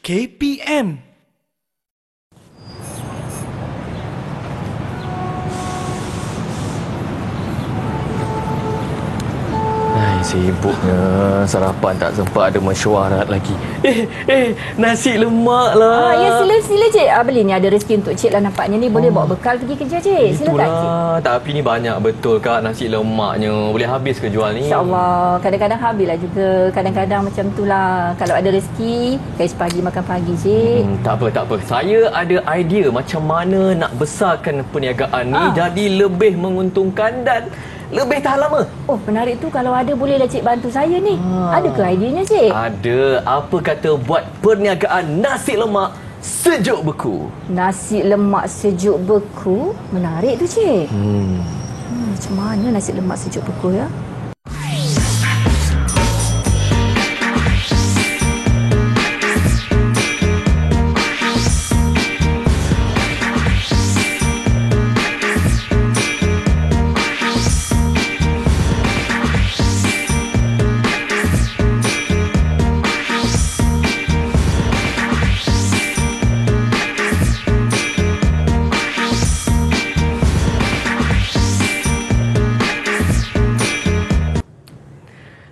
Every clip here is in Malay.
KPM. Sibuknya sarapan tak sempat, ada mesyuarat lagi. Nasi lemak lah. Ya, sila cik. Beli ni ada rezeki untuk cik lah nampaknya ni. Boleh bawa bekal pergi kerja cik. Silakan cik. Tapi ni banyak betul kak nasi lemaknya. Boleh habis ke jual ni? InsyaAllah. Kadang-kadang habis lah juga. Kadang-kadang macam tu lah. Kalau ada rezeki, guys pagi makan pagi cik. Tak apa. Saya ada idea macam mana nak besarkan perniagaan ni jadi lebih menguntungkan dan lebih tahan lama. Oh, menarik tu. Kalau ada bolehlah cik bantu saya ni. Ada ke ideanya cik? Ada. Apa kata buat perniagaan nasi lemak sejuk beku? Nasi lemak sejuk beku? Menarik tu cik. Macam mana nasi lemak sejuk beku ya?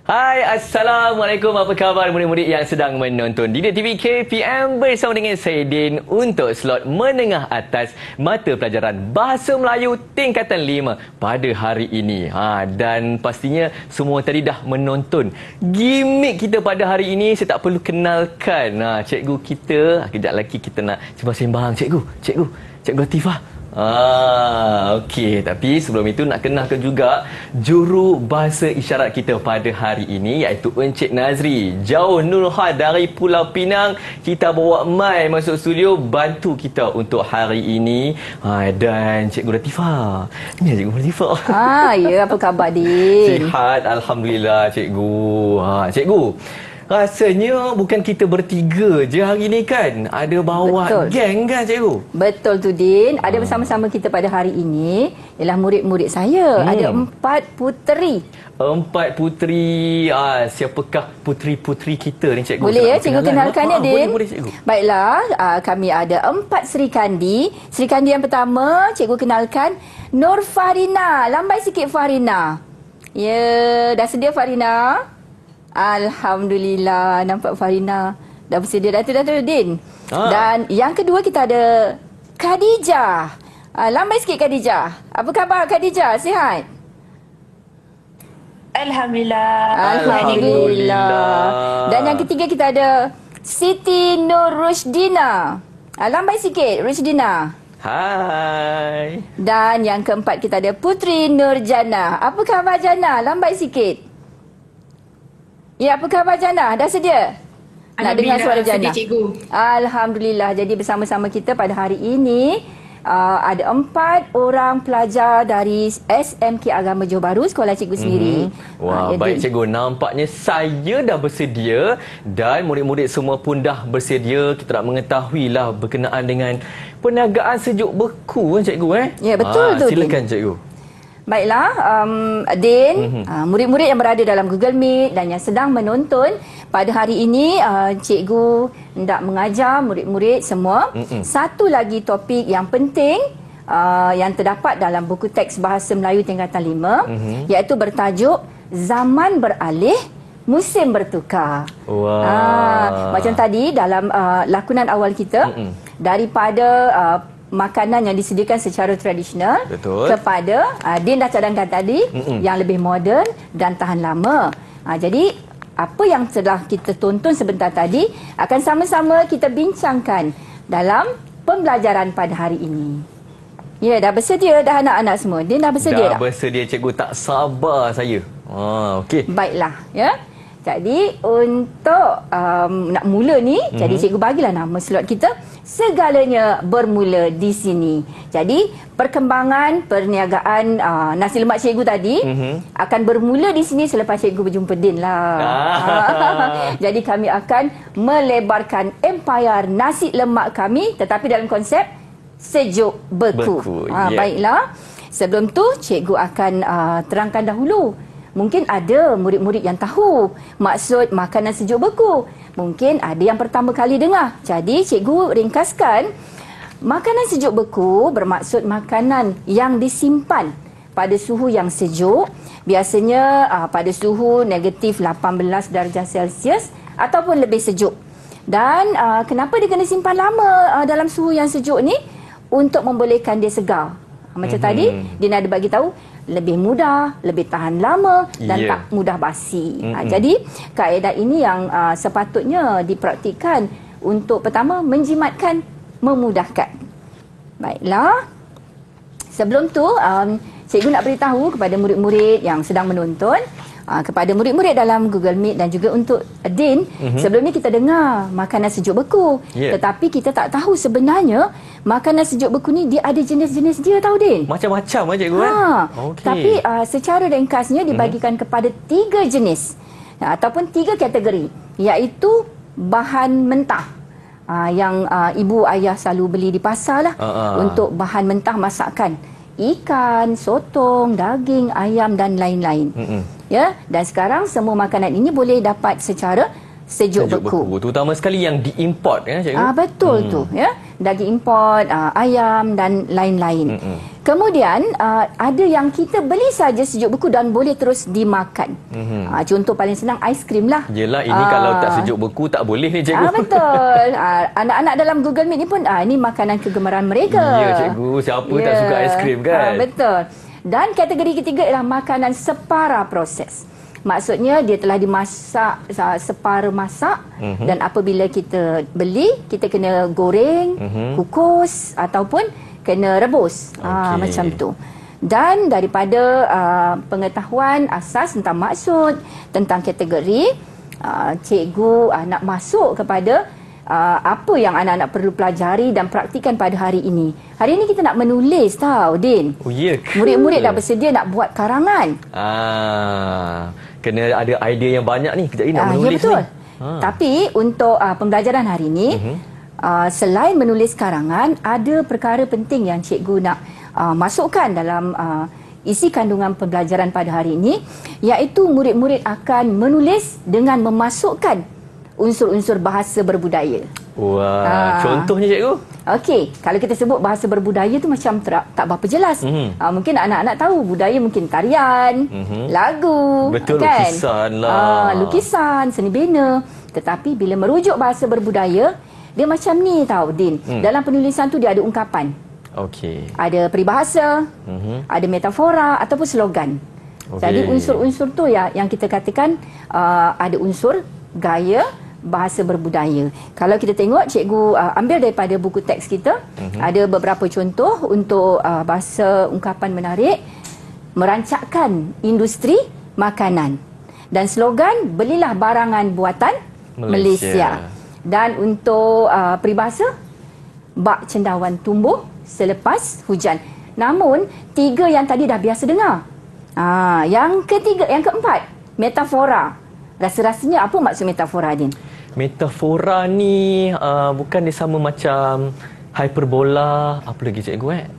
Hai, Assalamualaikum. Apa khabar murid-murid yang sedang menonton Didik TV KPM bersama dengan saya Din untuk slot menengah atas mata pelajaran Bahasa Melayu tingkatan 5 pada hari ini. Dan pastinya semua tadi dah menonton gimmick kita pada hari ini. Saya tak perlu kenalkan cikgu kita. Kejap lagi kita nak sembang-sembang cikgu Latifah. Okey, tapi sebelum itu nak kenalkan juga juru bahasa isyarat kita pada hari ini iaitu Encik Nazri Jauh Nurhal dari Pulau Pinang. Kita bawa mai masuk studio bantu kita untuk hari ini. Dan Cikgu Latifah. Ini Cikgu Latifah. Ya, apa khabar Din? Sihat, alhamdulillah cikgu. Cikgu, rasanya bukan kita bertiga je hari ni kan? Ada bawa geng kan cikgu? Betul tu Din. Ada bersama-sama kita pada hari ini ialah murid-murid saya. Ada 4 puteri. 4 puteri. Siapakah puteri-puteri kita ni cikgu? Boleh ya cikgu kenalkan ya Din? Boleh cikgu. Baiklah, kami ada 4 Sri Kandi. Sri Kandi yang pertama cikgu kenalkan Nur Farina. Lambai sikit Farina. Ya, dah sedia Farina? Alhamdulillah, nampak Farina dah bersedia Datuk Din. Dan yang kedua kita ada Khadijah. Lambai sikit Khadijah. Apa khabar Khadijah? Sihat? Alhamdulillah. Dan yang ketiga kita ada Siti Nur Rushdina. Lambai sikit Rushdina. Hai. Dan yang keempat kita ada Putri Nurjana. Apa khabar Jana? Lambai sikit. Ya, apa khabar Jana? Dah sedia? Nak dengar suara Jana? Sedia, cikgu. Alhamdulillah. Jadi bersama-sama kita pada hari ini ada 4 orang pelajar dari SMK Agama Johor Bahru, sekolah cikgu sendiri. Wah, baik cikgu. Nampaknya saya dah bersedia dan murid-murid semua pun dah bersedia. Kita nak mengetahuilah berkenaan dengan perniagaan sejuk beku kan cikgu Ya, betul tu. Silakan cikgu. Baiklah, Din, murid-murid yang berada dalam Google Meet dan yang sedang menonton pada hari ini, cikgu hendak mengajar murid-murid semua satu lagi topik yang penting yang terdapat dalam buku teks Bahasa Melayu tingkatan 5 iaitu bertajuk Zaman Beralih, Musim Bertukar. Macam tadi dalam lakonan awal kita daripada makanan yang disediakan secara tradisional kepada Din dah cadangkan tadi yang lebih moden dan tahan lama. Jadi apa yang telah kita tonton sebentar tadi akan sama-sama kita bincangkan dalam pembelajaran pada hari ini. Ya, dah bersedia dah anak-anak semua? Din dah bersedia dah? Dah bersedia cikgu, tak sabar saya. Okey. Baiklah, ya. Jadi untuk nak mula ni, jadi cikgu bagilah nama slot kita. Segalanya bermula di sini. Jadi perkembangan perniagaan nasi lemak cikgu tadi akan bermula di sini selepas cikgu berjumpa Din lah. Jadi kami akan melebarkan empayar nasi lemak kami tetapi dalam konsep sejuk beku. Baiklah. Sebelum tu cikgu akan terangkan dahulu Mungkin ada murid-murid yang tahu maksud makanan sejuk beku. Mungkin ada yang pertama kali dengar. Jadi cikgu ringkaskan, makanan sejuk beku bermaksud makanan yang disimpan pada suhu yang sejuk, biasanya pada suhu negatif 18 darjah Celsius ataupun lebih sejuk. Dan kenapa dia kena simpan lama dalam suhu yang sejuk ni? Untuk membolehkan dia segar. Macam tadi, dia nak ada bagi tahu lebih mudah, lebih tahan lama dan tak mudah basi. Jadi, kaedah ini yang sepatutnya dipraktikkan untuk pertama menjimatkan, memudahkan. Baiklah. Sebelum tu, cikgu nak beritahu kepada murid-murid yang sedang menonton, kepada murid-murid dalam Google Meet dan juga untuk Din, sebelum ni kita dengar makanan sejuk beku. Tetapi kita tak tahu sebenarnya makanan sejuk beku ni dia ada jenis-jenis dia, tahu Din? Macam-macam cikgu kan? Tapi secara ringkasnya dibagikan kepada 3 jenis ataupun 3 kategori, iaitu bahan mentah. Yang ibu ayah selalu beli di pasar lah, untuk bahan mentah masakan. Ikan, sotong, daging, ayam dan lain-lain. Ya, dan sekarang semua makanan ini boleh dapat secara sejuk beku. Terutama sekali yang diimport ya cikgu. Betul tu ya. Daging import, ayam dan lain-lain. Kemudian ada yang kita beli saja sejuk beku dan boleh terus dimakan. Contoh paling senang aiskrim lah. Yelah, ini kalau tak sejuk beku tak boleh ni cikgu. Betul. Anak-anak dalam Google Meet ni pun ini makanan kegemaran mereka. Ya cikgu, siapa tak suka aiskrim kan? Betul. Dan kategori ketiga ialah makanan separa proses. Maksudnya dia telah dimasak separa masak, dan apabila kita beli, kita kena goreng, kukus ataupun kena rebus. Macam tu. Dan daripada pengetahuan asas tentang maksud, tentang kategori, cikgu nak masuk kepada apa yang anak-anak perlu pelajari dan praktikan pada hari ini. Hari ini kita nak menulis, tahu Din. Murid-murid dah bersedia nak buat karangan. Kena ada idea yang banyak ni. Kejap ni nak menulis betul. ni. Tapi untuk pembelajaran hari ini, selain menulis karangan, ada perkara penting yang cikgu nak masukkan dalam isi kandungan pembelajaran pada hari ini, iaitu murid-murid akan menulis dengan memasukkan unsur-unsur bahasa berbudaya. Wah, contohnya cikgu? Okey, kalau kita sebut bahasa berbudaya tu macam tak berapa jelas. Mungkin anak-anak tahu budaya mungkin tarian, lagu, betul, kan? Lukisan lah. Lukisan, seni bina. Tetapi bila merujuk bahasa berbudaya, dia macam ni tahu Din. Dalam penulisan tu dia ada ungkapan. Ada peribahasa, ada metafora ataupun slogan. Jadi unsur-unsur tu yang kita katakan ada unsur gaya bahasa berbudaya. Kalau kita tengok, cikgu ambil daripada buku teks kita, ada beberapa contoh untuk bahasa ungkapan menarik. Merancakkan industri makanan. Dan slogan, belilah barangan buatan Malaysia. Dan untuk peribahasa, bak cendawan tumbuh selepas hujan. Namun, 3 yang tadi dah biasa dengar. Yang ketiga, yang keempat, metafora. Rasa-rasanya apa maksud metafora, Din? Metafora ni bukan dia sama macam hyperbola, apa lagi cikgu kan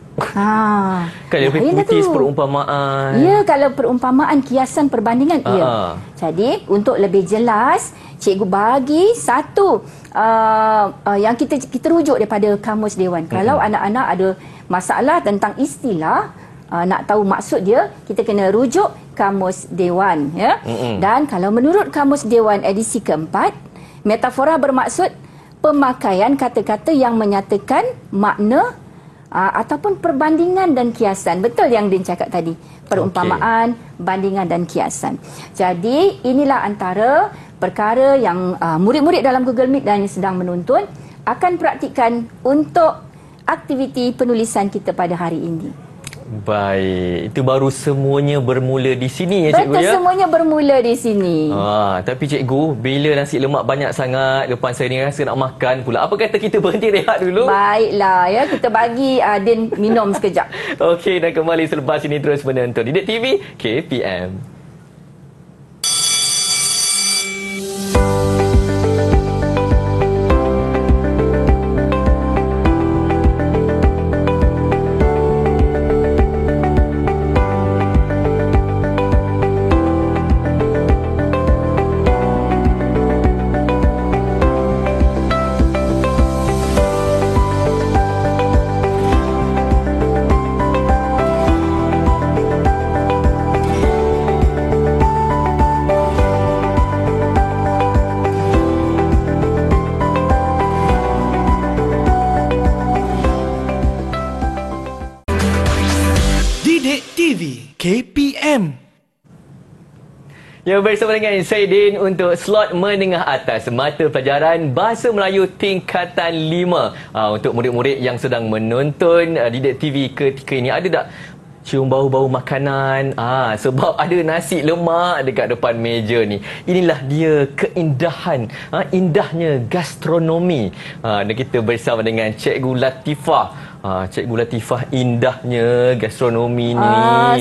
lebih puitis, perumpamaan. Ya, kalau perumpamaan, kiasan, perbandingan, ya. Jadi untuk lebih jelas, cikgu bagi satu yang kita rujuk daripada Kamus Dewan. Kalau anak-anak ada masalah tentang istilah, nak tahu maksud dia, kita kena rujuk Kamus Dewan, ya. Dan kalau menurut Kamus Dewan edisi keempat, metafora bermaksud pemakaian kata-kata yang menyatakan makna ataupun perbandingan dan kiasan. Betul yang Din cakap tadi. Perumpamaan, bandingan dan kiasan. Jadi inilah antara perkara yang murid-murid dalam Google Meet dan yang sedang menonton akan praktikkan untuk aktiviti penulisan kita pada hari ini. Baik, itu baru semuanya bermula di sini ya cikgu. Betul, semuanya bermula di sini. Tapi cikgu, bila nasi lemak banyak sangat, depan saya ni rasa nak makan pula. Apa kata kita berhenti rehat dulu? Baiklah ya, kita bagi Din minum sekejap. Okey, dan kembali selepas ini terus menonton Didik TV KPM. KPM. Ya, bersama dengan saya Din untuk slot menengah atas mata pelajaran Bahasa Melayu tingkatan 5. Untuk murid-murid yang sedang menonton Didik TV ketika ini, ada tak cium bau-bau makanan? Sebab ada nasi lemak dekat depan meja ni. Inilah dia keindahan, indahnya gastronomi. Dan kita bersama dengan Cikgu Latifah. Cikgu Latifah, indahnya gastronomi ni.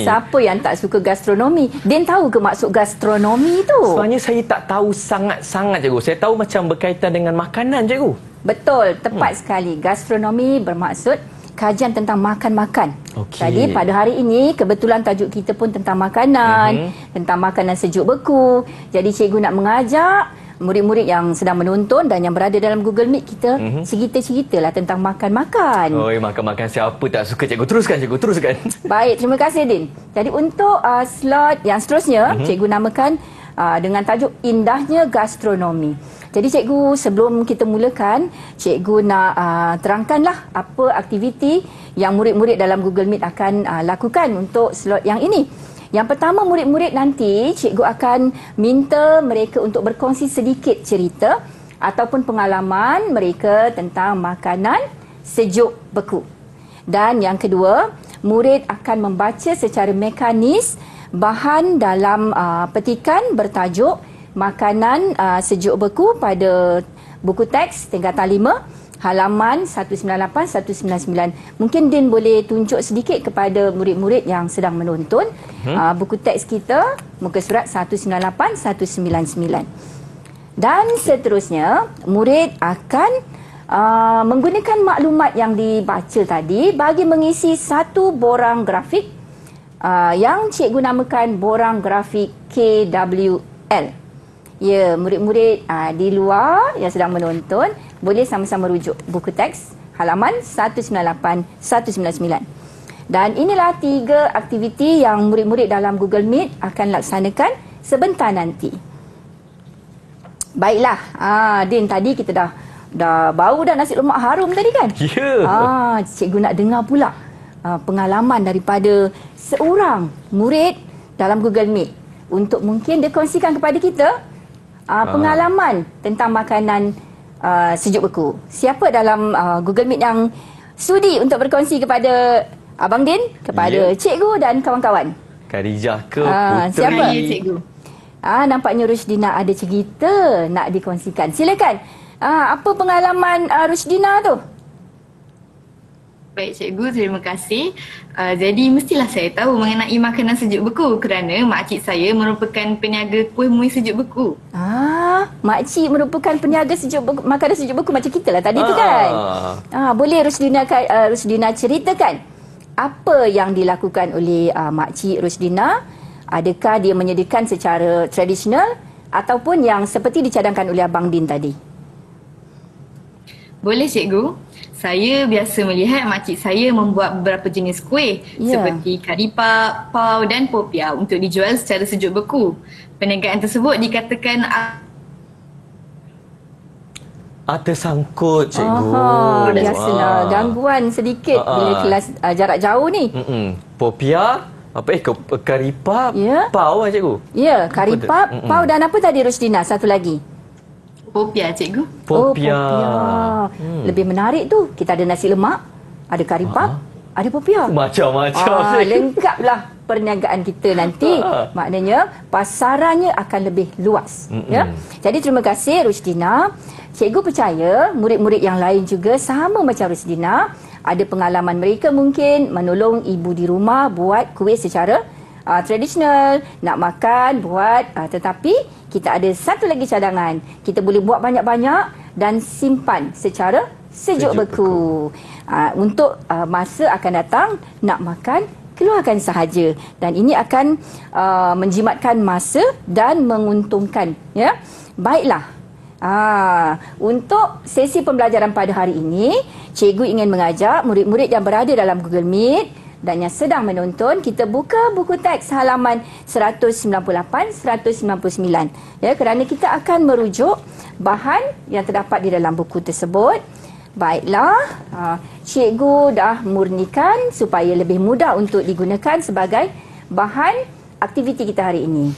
Siapa yang tak suka gastronomi? Din tahu ke maksud gastronomi tu? Sebenarnya saya tak tahu sangat-sangat, Cikgu. Saya tahu macam berkaitan dengan makanan, Cikgu. Betul, tepat sekali. Gastronomi bermaksud kajian tentang makan-makan. Jadi pada hari ini kebetulan tajuk kita pun tentang makanan, tentang makanan sejuk beku. Jadi cikgu nak mengajak murid-murid yang sedang menonton dan yang berada dalam Google Meet kita cerita-ceritalah tentang makan-makan. Makan-makan siapa tak suka, Cikgu? Teruskan, Cikgu, teruskan. Baik, terima kasih Din. Jadi untuk slot yang seterusnya, cikgu namakan dengan tajuk Indahnya Gastronomi. Jadi cikgu, sebelum kita mulakan, cikgu nak terangkanlah apa aktiviti yang murid-murid dalam Google Meet akan lakukan untuk slot yang ini. Yang pertama, murid-murid nanti cikgu akan minta mereka untuk berkongsi sedikit cerita ataupun pengalaman mereka tentang makanan sejuk beku. Dan yang kedua, murid akan membaca secara mekanis bahan dalam petikan bertajuk Makanan Sejuk Beku pada buku teks tingkatan 5. Halaman 198-199. Mungkin Din boleh tunjuk sedikit kepada murid-murid yang sedang menonton. Buku teks kita, muka surat 198-199. Dan seterusnya, murid akan menggunakan maklumat yang dibaca tadi bagi mengisi satu borang grafik yang cikgu namakan borang grafik KWL. Ya, murid-murid di luar yang sedang menonton boleh sama-sama rujuk buku teks halaman 198-199. Dan inilah 3 aktiviti yang murid-murid dalam Google Meet akan laksanakan sebentar nanti. Baiklah, Din, tadi kita dah bau dah nasi lemak harum tadi kan? Ya. Cikgu nak dengar pula pengalaman daripada seorang murid dalam Google Meet untuk mungkin dia kongsikan kepada kita pengalaman tentang makanan sejuk beku. Siapa dalam Google Meet yang sudi untuk berkongsi kepada Abang Din, kepada cikgu dan kawan-kawan? Khadijah ke Puteri? Siapa? Ya, cikgu. Nampaknya Rushdina ada cerita nak dikongsikan. Silakan. Apa pengalaman Rushdina tu? Baik cikgu, terima kasih. Jadi mestilah saya tahu mengenai makanan sejuk beku kerana makcik saya merupakan peniaga kuih muih sejuk beku. Makcik merupakan peniaga makanan sejuk beku macam kita lah tadi tu kan? Boleh Rushdina ceritakan apa yang dilakukan oleh makcik Rushdina? Adakah dia menyediakan secara tradisional ataupun yang seperti dicadangkan oleh Abang Din tadi? Boleh cikgu. Saya biasa melihat makcik saya membuat beberapa jenis kuih seperti karipap, pau dan popia untuk dijual secara sejuk beku. Perniagaan tersebut dikatakan tersangkut, cikgu. Biasalah, gangguan sedikit bila kelas jarak jauh ni. Popia, karipap, pau cikgu. Ya, karipap, pau dan apa tadi Rushdina? Satu lagi. popia, cikgu. Popia. Lebih menarik tu. Kita ada nasi lemak, ada karipap, ada popia. Macam-macam. Lengkaplah perniagaan kita nanti. Maknanya pasarannya akan lebih luas. Ya. Jadi terima kasih Rushdina. Cikgu percaya murid-murid yang lain juga sama macam Rushdina. Ada pengalaman mereka mungkin menolong ibu di rumah buat kuih secara tradisional, nak makan, buat. Tetapi kita ada satu lagi cadangan. Kita boleh buat banyak-banyak dan simpan secara sejuk beku. Untuk masa akan datang, nak makan, keluarkan sahaja. Dan ini akan menjimatkan masa dan menguntungkan. Ya? Baiklah. Untuk sesi pembelajaran pada hari ini, cikgu ingin mengajak murid-murid yang berada dalam Google Meet dan yang sedang menonton, kita buka buku teks halaman 198-199. Ya, kerana kita akan merujuk bahan yang terdapat di dalam buku tersebut. Baiklah, cikgu dah murnikan supaya lebih mudah untuk digunakan sebagai bahan aktiviti kita hari ini.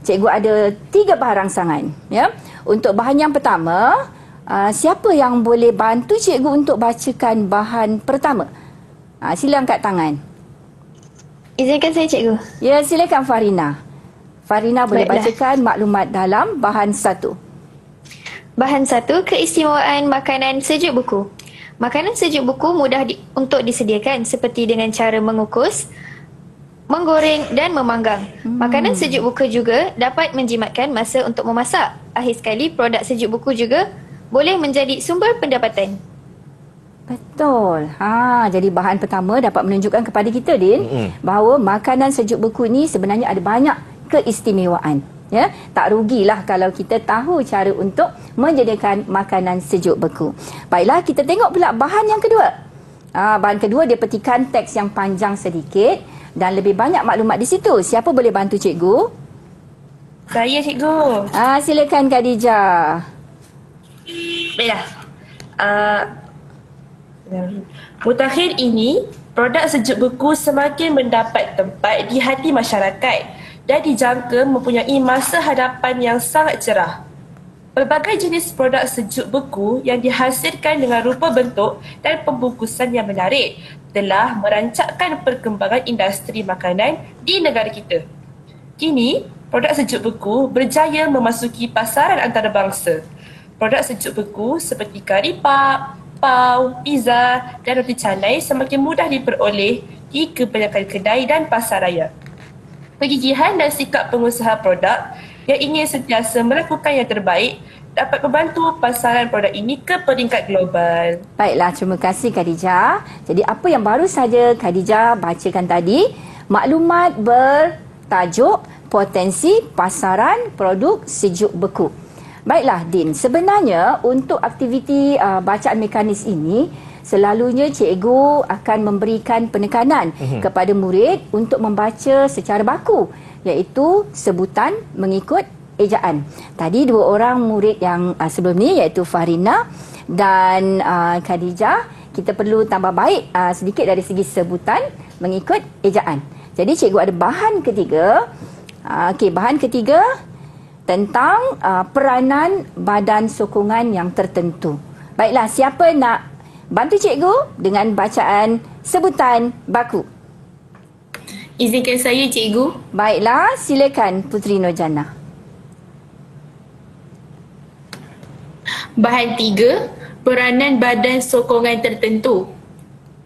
Cikgu ada 3 bahan rangsangan. Ya. Untuk bahan yang pertama, siapa yang boleh bantu cikgu untuk bacakan bahan pertama? Sila angkat tangan. Izinkan saya, cikgu. Ya, silakan Farina. Farina boleh bacakan maklumat dalam bahan 1. Bahan 1, keistimewaan makanan sejuk beku. Makanan sejuk beku mudah untuk disediakan seperti dengan cara mengukus, menggoreng dan memanggang. Makanan sejuk beku juga dapat menjimatkan masa untuk memasak. Akhir sekali, produk sejuk beku juga boleh menjadi sumber pendapatan. Betul. Jadi bahan pertama dapat menunjukkan kepada kita, Din, bahawa makanan sejuk beku ni sebenarnya ada banyak keistimewaan. Ya, tak rugilah kalau kita tahu cara untuk menyediakan makanan sejuk beku. Baiklah, kita tengok pula bahan yang kedua. Bahan kedua dia petikan teks yang panjang sedikit dan lebih banyak maklumat di situ. Siapa boleh bantu cikgu? Saya, cikgu. Silakan Khadijah. Baiklah. Mutakhir ini, produk sejuk beku semakin mendapat tempat di hati masyarakat dan dijangka mempunyai masa hadapan yang sangat cerah. Pelbagai jenis produk sejuk beku yang dihasilkan dengan rupa bentuk dan pembungkusan yang menarik telah merancakkan perkembangan industri makanan di negara kita. Kini, produk sejuk beku berjaya memasuki pasaran antarabangsa. Produk sejuk beku seperti kari pap, pau, pizza dan roti canai semakin mudah diperoleh di kebanyakan kedai dan pasar raya. Kegigihan dan sikap pengusaha produk yang ingin sentiasa melakukan yang terbaik dapat membantu pasaran produk ini ke peringkat global. Baiklah, terima kasih Khadijah. Jadi apa yang baru saja Khadijah bacakan tadi, maklumat bertajuk potensi pasaran produk sejuk beku. Baiklah Din, sebenarnya untuk aktiviti bacaan mekanis ini, selalunya cikgu akan memberikan penekanan kepada murid untuk membaca secara baku, iaitu sebutan mengikut ejaan. Tadi 2 orang murid yang sebelum ni, iaitu Farina dan Khadijah, kita perlu tambah baik sedikit dari segi sebutan mengikut ejaan. Jadi cikgu ada bahan ketiga. Bahan ketiga tentang peranan badan sokongan yang tertentu. Baiklah, siapa nak bantu cikgu dengan bacaan sebutan baku? Izinkan saya, cikgu. Baiklah, silakan Puteri Nurjannah. Bahan 3, peranan badan sokongan tertentu.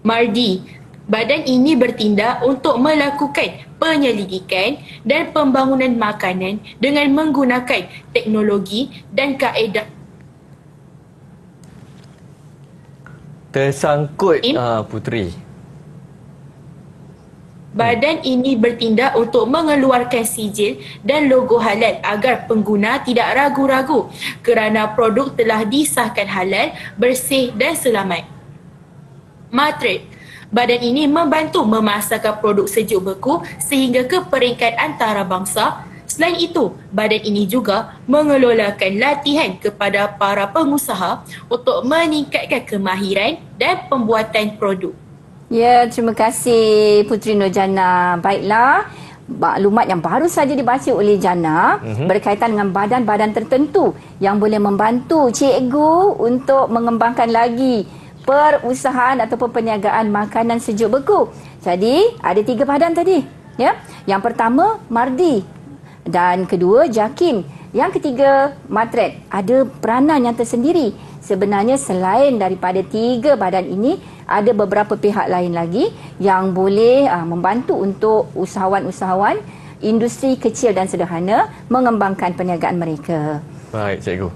MARDI. Badan ini bertindak untuk melakukan penyelidikan dan pembangunan makanan dengan menggunakan teknologi dan kaedah. Tersangkut Puteri. Badan ini bertindak untuk mengeluarkan sijil dan logo halal agar pengguna tidak ragu-ragu kerana produk telah disahkan halal, bersih dan selamat. MATRED. Badan ini membantu memasarkan produk sejuk beku sehingga ke peringkat antarabangsa. Selain itu, badan ini juga mengelolakan latihan kepada para pengusaha untuk meningkatkan kemahiran dan pembuatan produk. Ya, terima kasih Puteri Nurjannah. Baiklah, maklumat yang baru saja dibaca oleh Jannah berkaitan dengan badan-badan tertentu yang boleh membantu cikgu untuk mengembangkan lagi perusahaan ataupun perniagaan makanan sejuk beku. Jadi, ada 3 badan tadi. Ya. Yang pertama, MARDI. Dan kedua, JAKIM. Yang ketiga, MATRED. Ada peranan yang tersendiri. Sebenarnya selain daripada 3 badan ini, ada beberapa pihak lain lagi yang boleh membantu untuk usahawan-usahawan industri kecil dan sederhana mengembangkan perniagaan mereka. Baik, cikgu.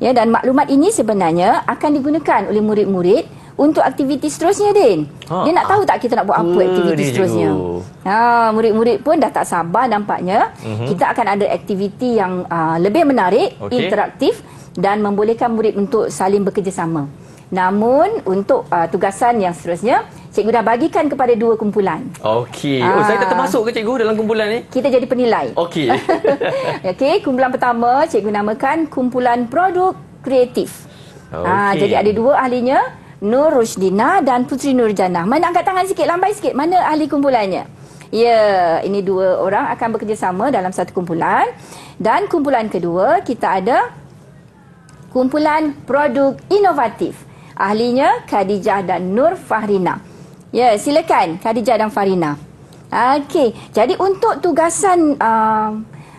Ya, dan maklumat ini sebenarnya akan digunakan oleh murid-murid untuk aktiviti seterusnya, Din. Dia nak tahu tak kita nak buat apa aktiviti seterusnya. Murid-murid pun dah tak sabar nampaknya. Kita akan ada aktiviti yang lebih menarik, interaktif dan membolehkan murid untuk saling bekerjasama. Namun untuk tugasan yang seterusnya, cikgu dah bagikan kepada 2 kumpulan. Okey. Saya tak termasuk ke cikgu dalam kumpulan ni? Kita jadi penilai. Okey. Okey, kumpulan pertama cikgu namakan kumpulan produk kreatif. Jadi ada 2 ahlinya, Nur Rushdina dan Puteri Nurjannah. Mana angkat tangan sikit, lambai sikit. Mana ahli kumpulannya? Ya, ini dua orang akan bekerjasama dalam satu kumpulan. Dan kumpulan kedua, kita ada kumpulan produk inovatif. Ahlinya Khadijah dan Nur Fahrina. Ya, silakan Khadijah dan Fahrina. Okey, jadi untuk tugasan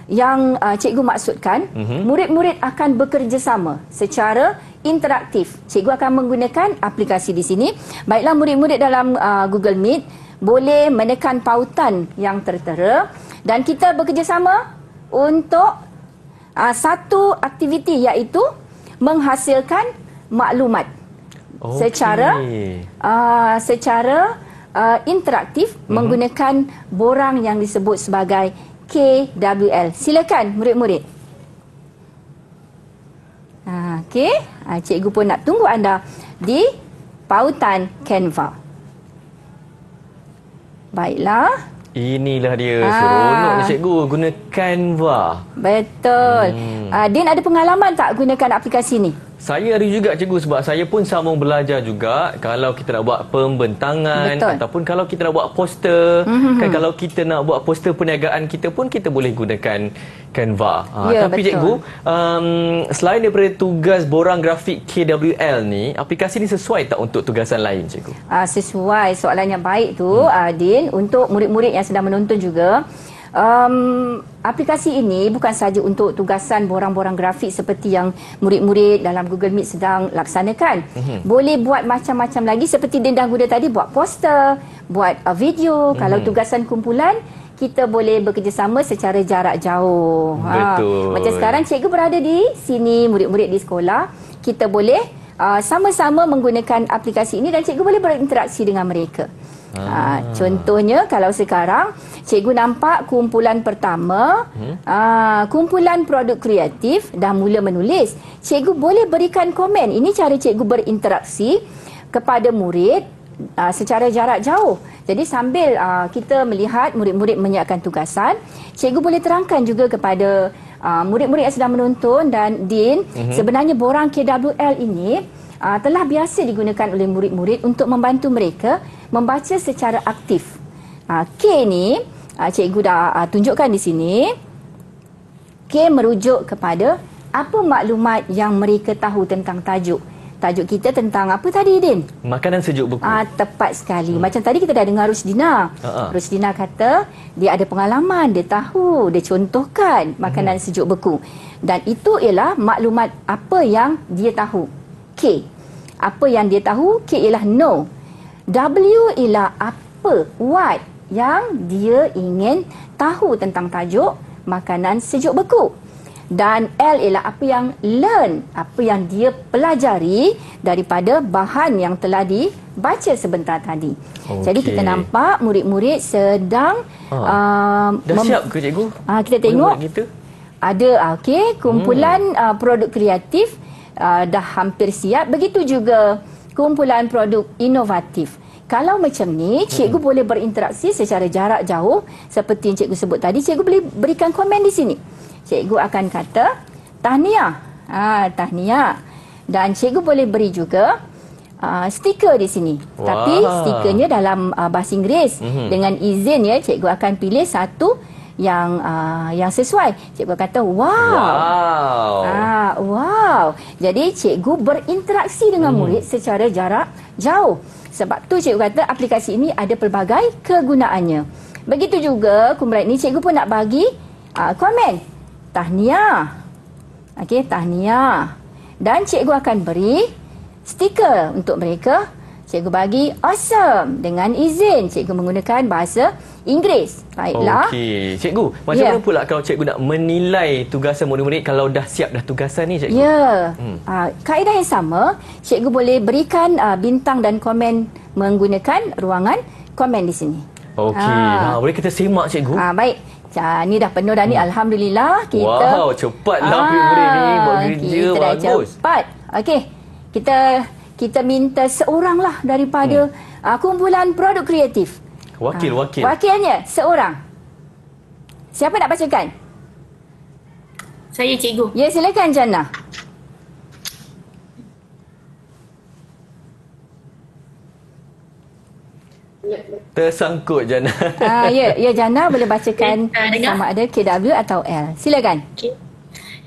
yang cikgu maksudkan, murid-murid akan bekerjasama secara interaktif. Cikgu akan menggunakan aplikasi di sini. Baiklah murid-murid dalam Google Meet boleh menekan pautan yang tertera dan kita bekerjasama untuk satu aktiviti iaitu menghasilkan maklumat secara interaktif menggunakan borang yang disebut sebagai KWL. Silakan murid-murid. Okey, cikgu pun nak tunggu anda di pautan Canva. Baiklah. Inilah dia seronok cikgu guna Canva. Betul. Din ada pengalaman tak gunakan aplikasi ni? Saya ada juga cikgu sebab saya pun sambung belajar juga kalau kita nak buat pembentangan. Betul. Ataupun kalau kita nak buat poster. Kan kalau kita nak buat poster perniagaan kita pun kita boleh gunakan Canva. Ya, tapi betul. cikgu, selain daripada tugas borang grafik KWL ni, aplikasi ni sesuai tak untuk tugasan lain cikgu? Sesuai. Soalan yang baik tu Din, untuk murid-murid yang sedang menonton juga. Aplikasi ini bukan saja untuk tugasan borang-borang grafik seperti yang murid-murid dalam Google Meet sedang laksanakan. Boleh buat macam-macam lagi seperti Din dah guna tadi, buat poster, buat video. Kalau tugasan kumpulan, kita boleh bekerjasama secara jarak jauh. Betul. Macam sekarang cikgu berada di sini, murid-murid di sekolah, kita boleh sama-sama menggunakan aplikasi ini dan cikgu boleh berinteraksi dengan mereka. Contohnya kalau sekarang cikgu nampak kumpulan pertama, kumpulan produk kreatif dah mula menulis. Cikgu boleh berikan komen. Ini cara cikgu berinteraksi kepada murid secara jarak jauh. Jadi sambil kita melihat murid-murid menyiapkan tugasan, cikgu boleh terangkan juga kepada murid-murid yang sedang menonton dan Din, sebenarnya borang KWL ini telah biasa digunakan oleh murid-murid untuk membantu mereka membaca secara aktif. K ni, cikgu dah tunjukkan di sini. K merujuk kepada apa maklumat yang mereka tahu tentang tajuk. Tajuk kita tentang apa tadi, Din? Makanan sejuk beku. Tepat sekali. Macam tadi kita dah dengar Rusdina. Rusdina kata dia ada pengalaman, dia tahu, dia contohkan makanan sejuk beku. Dan itu ialah maklumat apa yang dia tahu. K. Apa yang dia tahu, K ialah know. W ialah apa, what yang dia ingin tahu tentang tajuk makanan sejuk beku. Dan L ialah apa yang learn, apa yang dia pelajari daripada bahan yang telah dibaca sebentar tadi. Jadi kita nampak murid-murid sedang dah siap ke cikgu? Kita tengok kita? Ada kumpulan produk kreatif dah hampir siap. Begitu juga kumpulan produk inovatif. Kalau macam ni, cikgu boleh berinteraksi secara jarak jauh. Seperti yang cikgu sebut tadi, cikgu boleh berikan komen di sini. Cikgu akan kata, tahniah. Tahniah. Dan cikgu boleh beri juga stiker di sini. Tapi stikernya dalam bahasa Inggeris. Dengan izin ya, cikgu akan pilih satu yang sesuai. Cikgu kata wow. Jadi cikgu berinteraksi dengan murid secara jarak jauh. Sebab tu cikgu kata aplikasi ini ada pelbagai kegunaannya. Begitu juga kumpulan ini cikgu pun nak bagi komen. Tahniah. Tahniah. Dan cikgu akan beri stiker untuk mereka. Cikgu bagi awesome. Dengan izin cikgu menggunakan bahasa Inggeris. Baiklah. Okey. Cikgu, macam mana pula kalau cikgu nak menilai tugasan murid-murid kalau dah siap dah tugasan ni cikgu? Ya. Kaedah yang sama, cikgu boleh berikan bintang dan komen menggunakan ruangan komen di sini. Okey. Boleh kita semak cikgu? Baik. Ni dah penuh dah ni. Alhamdulillah kita. Wow, cepatlah murid-murid ni bekerja bagus. Cepat. Okey. Kita minta seorang lah daripada kumpulan produk kreatif. Wakil. Wakilnya seorang. Siapa nak bacakan? Saya, cikgu. Ya, silakan Jannah. Tersangkut Jana. Ya Jana boleh bacakan dengar. sama ada KW atau L. Silakan.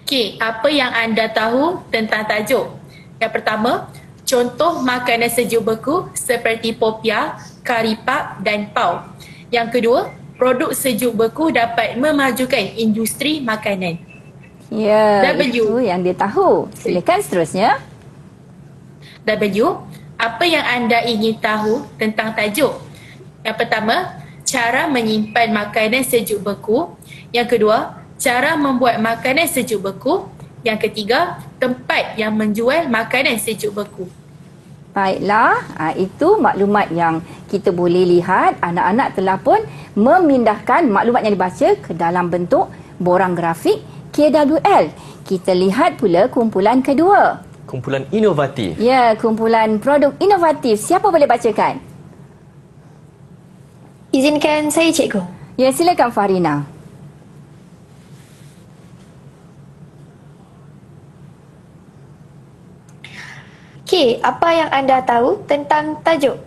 Okey, apa yang anda tahu tentang tajuk? Yang pertama, contoh makanan sejuk beku seperti popia, karipap dan pau. Yang kedua, produk sejuk beku dapat memajukan industri makanan. Ya, W. itu yang dia tahu. Silakan seterusnya. W, apa yang anda ingin tahu tentang tajuk? Yang pertama, cara menyimpan makanan sejuk beku. Yang kedua, cara membuat makanan sejuk beku. Yang ketiga, tempat yang menjual makanan sejuk beku. Baiklah, itu maklumat yang kita boleh lihat. Anak-anak telah pun memindahkan maklumat yang dibaca ke dalam bentuk borang grafik KWL. Kita lihat pula kumpulan kedua. Kumpulan inovatif. Ya, kumpulan produk inovatif. Siapa boleh bacakan? Izinkan saya, Cikgu. Ya, silakan Farina. Okey, apa yang anda tahu tentang tajuk?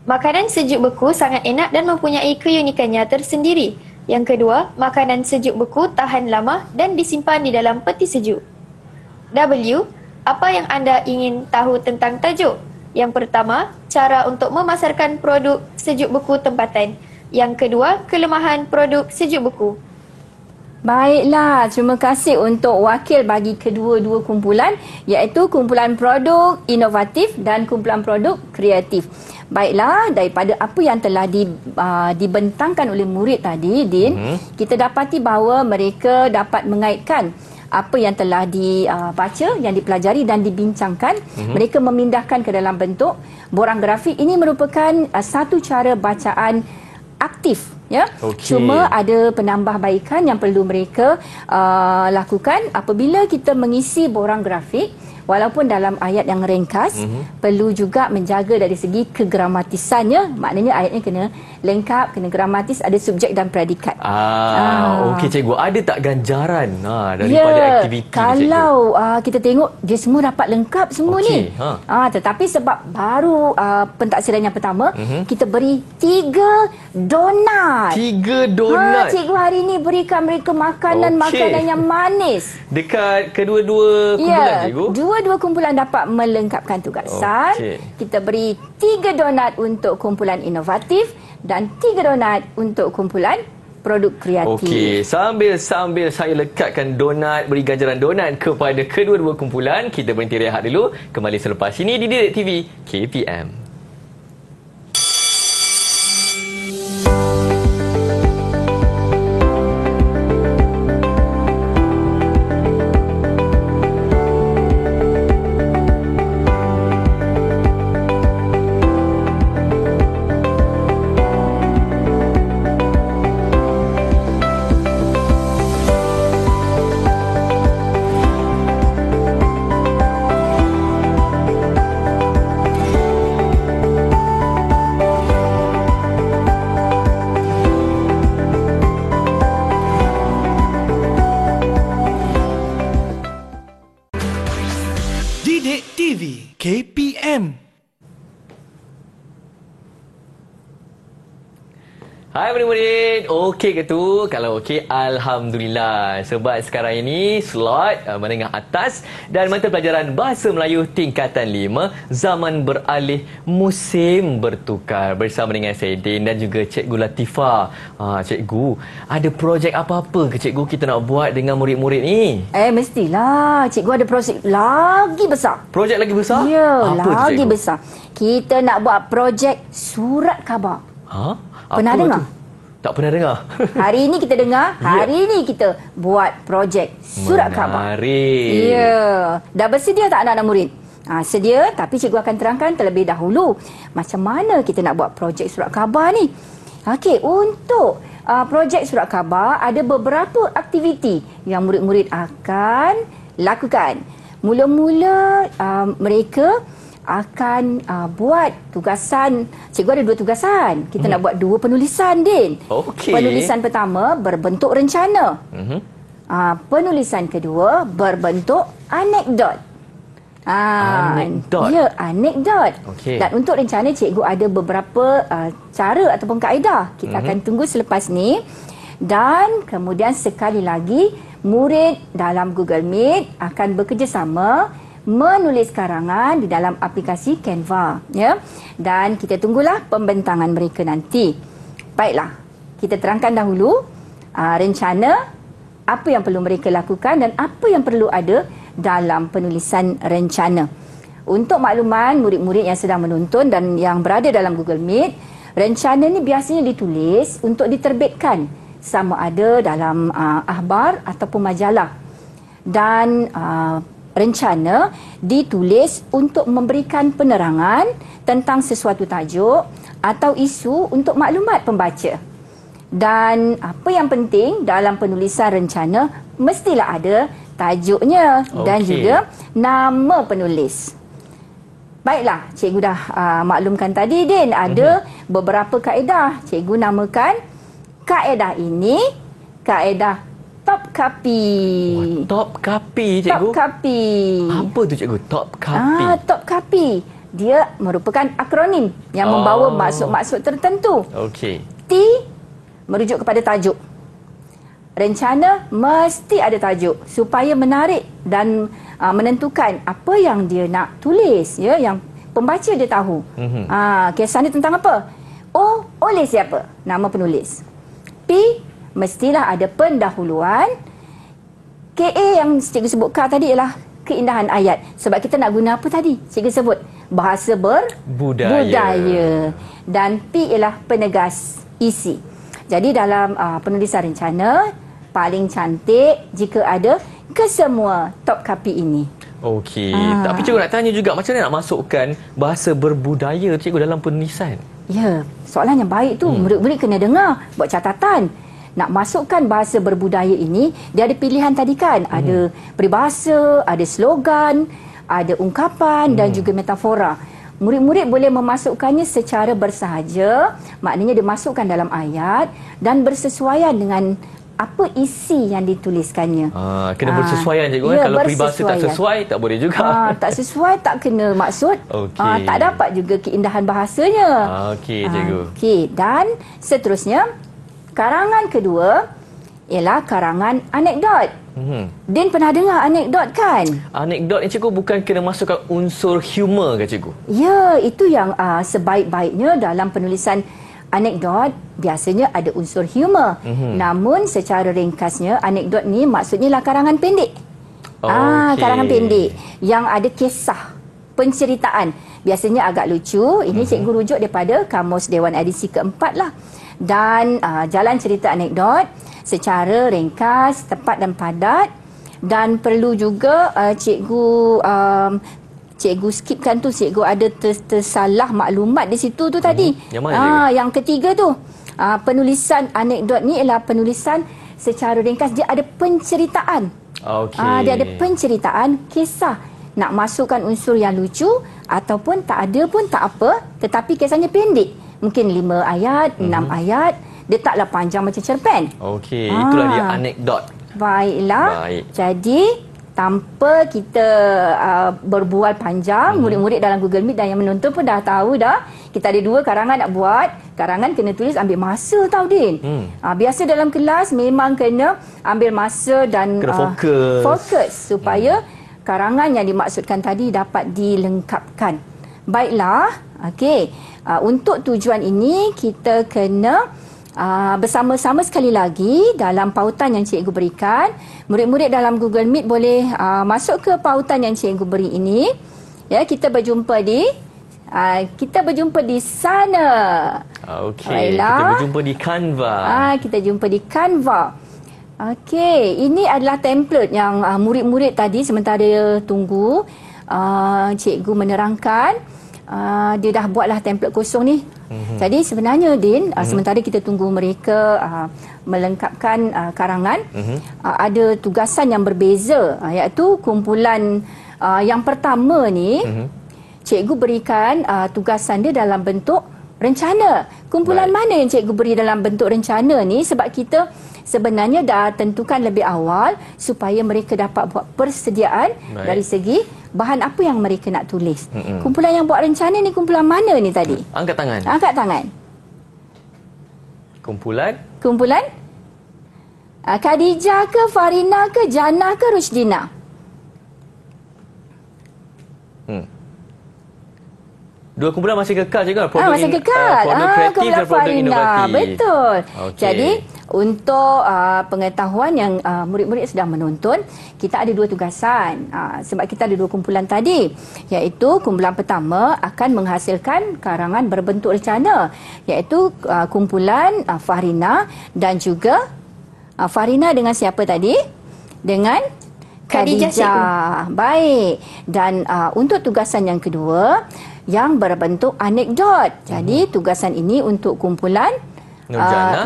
Makanan sejuk beku sangat enak dan mempunyai keunikannya tersendiri. Yang kedua, makanan sejuk beku tahan lama dan disimpan di dalam peti sejuk. W, apa yang anda ingin tahu tentang tajuk? Yang pertama, cara untuk memasarkan produk sejuk beku tempatan. Yang kedua, kelemahan produk sejuk beku. Baiklah, terima kasih untuk wakil bagi kedua-dua kumpulan, iaitu kumpulan produk inovatif dan kumpulan produk kreatif. Baiklah, daripada apa yang telah dibentangkan oleh murid tadi, Din, kita dapati bahawa mereka dapat mengaitkan apa yang telah dibaca, yang dipelajari dan dibincangkan. Mereka memindahkan ke dalam bentuk borang grafik. Ini merupakan satu cara bacaan aktif, ya. Cuma ada penambahbaikan yang perlu mereka lakukan apabila kita mengisi borang grafik. Walaupun dalam ayat yang ringkas, perlu juga menjaga dari segi kegramatisannya. Maknanya ayatnya kena lengkap, kena gramatis, ada subjek dan predikat. Okey Cikgu, ada tak ganjaran daripada aktiviti kalau kita tengok dia semua dapat lengkap semua ni. Tetapi sebab baru pentaksiran yang pertama, kita beri 3 donat. 3 donat. Cikgu hari ni berikan mereka makanan yang manis. Dekat kedua-dua kumpulan, Cikgu? Dua-dua kumpulan dapat melengkapkan tugasan. Kita beri 3 donat untuk kumpulan inovatif dan 3 donat untuk kumpulan produk kreatif. Okey, sambil saya lekatkan donat, beri ganjaran donat kepada kedua-dua kumpulan, kita berhenti rehat dulu. Kembali selepas ini di Didik TV KPM. Didik TV KPM. Hai murid-murid, okey ke tu? Kalau okey, Alhamdulillah. Sebab sekarang ini slot menengah atas dan mata pelajaran Bahasa Melayu tingkatan 5, zaman beralih, musim bertukar, bersama dengan saya Din dan juga Cikgu Latifah. Cikgu, ada projek apa-apa ke Cikgu kita nak buat dengan murid-murid ni? Mestilah. Cikgu ada projek lagi besar. Projek lagi besar? Ya, apa lagi tu, Cikgu? besar. Kita nak buat projek surat khabar. Pernah dengar? Tak pernah dengar. Hari ini kita dengar, hari ini kita buat projek surat khabar. Menarik. Ya. Dah bersedia tak anak-anak murid? Sedia, tapi cikgu akan terangkan terlebih dahulu macam mana kita nak buat projek surat khabar ni. Okey, untuk projek surat khabar ada beberapa aktiviti yang murid-murid akan lakukan. Mula-mula mereka akan buat tugasan. Cikgu ada 2 tugasan. Kita nak buat 2 penulisan, Din. Penulisan pertama berbentuk rencana. Penulisan kedua berbentuk anekdot. Anekdot. Ya, anekdot. Okey. Dan untuk rencana cikgu ada beberapa cara ataupun kaedah. Kita akan tunggu selepas ni. Dan kemudian sekali lagi, murid dalam Google Meet akan bekerjasama menulis karangan di dalam aplikasi Canva, ya. Dan kita tunggulah pembentangan mereka nanti. Baiklah, kita terangkan dahulu rencana, apa yang perlu mereka lakukan dan apa yang perlu ada dalam penulisan rencana. Untuk makluman murid-murid yang sedang menonton dan yang berada dalam Google Meet, rencana ni biasanya ditulis untuk diterbitkan sama ada dalam akhbar ataupun majalah. Dan rencana ditulis untuk memberikan penerangan tentang sesuatu tajuk atau isu untuk maklumat pembaca. Dan apa yang penting dalam penulisan rencana, mestilah ada tajuknya dan juga nama penulis. Baiklah, cikgu dah maklumkan tadi, Din, ada beberapa kaedah. Cikgu namakan kaedah ini kaedah Topkapi. Topkapi, cikgu? Topkapi. Apa tu, cikgu? Topkapi. Topkapi. Dia merupakan akronim yang membawa maksud-maksud tertentu. Okey. T merujuk kepada tajuk. Rencana mesti ada tajuk supaya menarik dan menentukan apa yang dia nak tulis, ya, yang pembaca dia tahu. Kisah ni tentang apa? O, oleh siapa? Nama penulis. P, mestilah ada pendahuluan. KA yang cikgu sebut K tadi ialah keindahan ayat. Sebab kita nak guna apa tadi? Cikgu sebut bahasa berbudaya. Dan P ialah penegas isi. Jadi dalam penulisan rencana, paling cantik jika ada kesemua Topkapi ini. Okey. Tapi cikgu nak tanya juga, macam mana nak masukkan bahasa berbudaya cikgu dalam penulisan? Ya, soalan yang baik tu. Murid-murid kena dengar, buat catatan. Nak masukkan bahasa berbudaya ini, dia ada pilihan tadi kan. Ada peribahasa, ada slogan, ada ungkapan dan juga metafora. Murid-murid boleh memasukkannya secara bersahaja, maknanya dimasukkan dalam ayat dan bersesuaian dengan apa isi yang dituliskannya. Kena bersesuaian, cikgu. Ya, kalau peribahasa tak sesuai, tak boleh juga. Tak sesuai, tak kena maksud. Okey. Tak dapat juga keindahan bahasanya. Okey, cikgu. Okey, dan seterusnya, karangan kedua ialah karangan anekdot. Din pernah dengar anekdot kan? Anekdot ni, cikgu, bukan kena masukkan unsur humor ke, cikgu? Ya, itu yang sebaik-baiknya dalam penulisan anekdot. Biasanya ada unsur humor. Namun secara ringkasnya, anekdot ni maksudnya lah karangan pendek. Karangan pendek yang ada kisah, penceritaan. Biasanya agak lucu. Ini cikgu rujuk daripada Kamus Dewan edisi keempat lah. Dan jalan cerita anekdot secara ringkas, tepat dan padat. Dan perlu juga cikgu skipkan tu, cikgu ada tersalah maklumat di situ tu tadi. Yang mana, yang ketiga tu, penulisan anekdot ni ialah penulisan secara ringkas. Dia ada penceritaan. Dia ada penceritaan kisah. Nak masukkan unsur yang lucu ataupun tak ada pun tak apa, tetapi kisahnya pendek. Mungkin 5 ayat, 6 ayat. Dia taklah panjang macam cerpen. Okey, itulah dia anekdot. Baiklah. Jadi, tanpa kita berbual panjang, murid-murid dalam Google Meet dan yang menonton pun dah tahu dah. Kita ada 2 karangan nak buat. Karangan kena tulis ambil masa tau, Din. Biasa dalam kelas memang kena ambil masa dan kena fokus supaya karangan yang dimaksudkan tadi dapat dilengkapkan. Baiklah. Okey. Untuk tujuan ini, kita kena bersama-sama sekali lagi dalam pautan yang cikgu berikan. Murid-murid dalam Google Meet boleh masuk ke pautan yang cikgu beri ini. Ya, kita berjumpa di sana. Okey, kita berjumpa di Canva. Kita jumpa di Canva. Okey, ini adalah template yang murid-murid tadi sementara tunggu cikgu menerangkan. Dia dah buatlah template kosong ni. Jadi sebenarnya, Din, sementara kita tunggu mereka melengkapkan karangan, ada tugasan yang berbeza, iaitu kumpulan yang pertama ni, cikgu berikan tugasan dia dalam bentuk rencana. Kumpulan Baik. mana yang cikgu beri dalam bentuk rencana ni, sebab kita sebenarnya dah tentukan lebih awal supaya mereka dapat buat persediaan Baik. dari segi bahan apa yang mereka nak tulis. Kumpulan yang buat rencana ni kumpulan mana ni tadi? Angkat tangan. Angkat tangan. Kumpulan Khadijah ke, Farina ke, Jannah ke, Rushdina? Dua kumpulan masih kekal cikgu. Masih kekal. Produk kreatif kumpulan dan produk Farina. inovatif. Betul. Okey. Jadi untuk pengetahuan yang murid-murid sedang menonton, kita ada dua tugasan. Sebab kita ada dua kumpulan tadi, iaitu kumpulan pertama akan menghasilkan karangan berbentuk rencana, iaitu kumpulan Farina dan juga Farina dengan siapa tadi? Dengan Khadijah. Baik. Dan untuk tugasan yang kedua yang berbentuk anekdot. Jadi tugasan ini untuk kumpulan